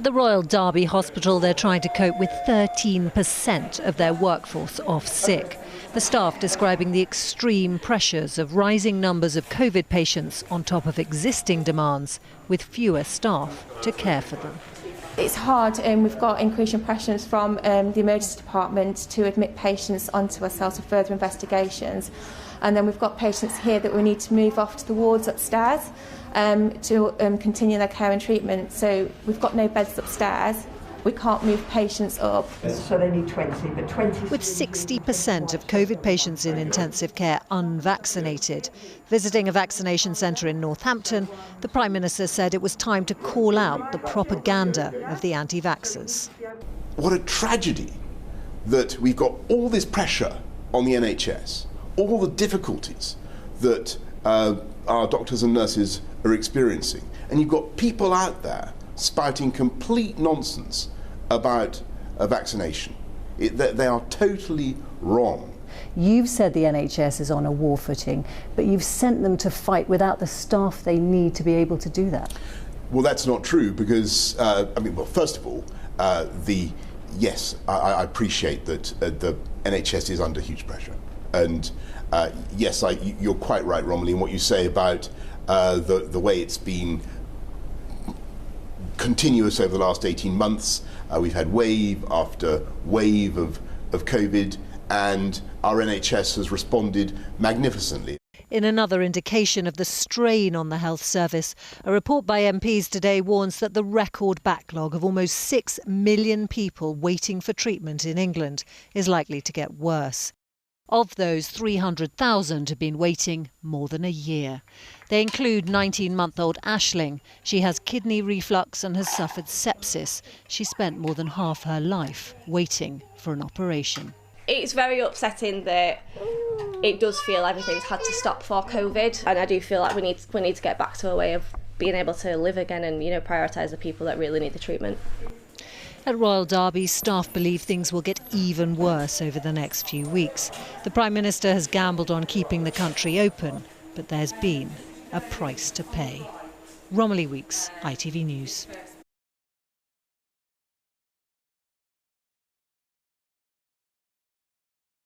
At the Royal Derby Hospital, they're trying to cope with 13% of their workforce off sick. The staff describing the extreme pressures of rising numbers of COVID patients on top of existing demands, with fewer staff to care for them. It's hard, and we've got increasing pressures from the emergency department to admit patients onto ourselves for further investigations. And then we've got patients here that we need to move off to the wards upstairs to continue their care and treatment. So we've got no beds upstairs. We can't move patients up. So they need 20, but 20... With 60% of COVID patients in intensive care unvaccinated. Visiting a vaccination centre in Northampton, the Prime Minister said it was time to call out the propaganda of the anti-vaxxers. What a tragedy that we've got all this pressure on the NHS, all the difficulties that our doctors and nurses are experiencing. And you've got people out there spouting complete nonsense about a vaccination. They are totally wrong. You've said the NHS is on a war footing, but you've sent them to fight without the staff they need to be able to do that. Well, that's not true because, first of all, yes, I appreciate that the NHS is under huge pressure. And yes, you're quite right, Romilly, in what you say about the way it's been continuous over the last 18 months. We've had wave after wave of COVID, and our NHS has responded magnificently. In another indication of the strain on the health service, a report by MPs today warns that the record backlog of almost 6 million people waiting for treatment in England is likely to get worse. Of those, 300,000 have been waiting more than a year. They include 19-month-old Aisling. She has kidney reflux and has suffered sepsis. She spent more than half her life waiting for an operation. It's very upsetting that it does feel everything's had to stop for COVID, and I do feel like we need to get back to a way of being able to live again and, prioritise the people that really need the treatment. At Royal Derby, staff believe things will get even worse over the next few weeks. The Prime Minister has gambled on keeping the country open, but there's been a price to pay. Romilly Weeks, ITV News.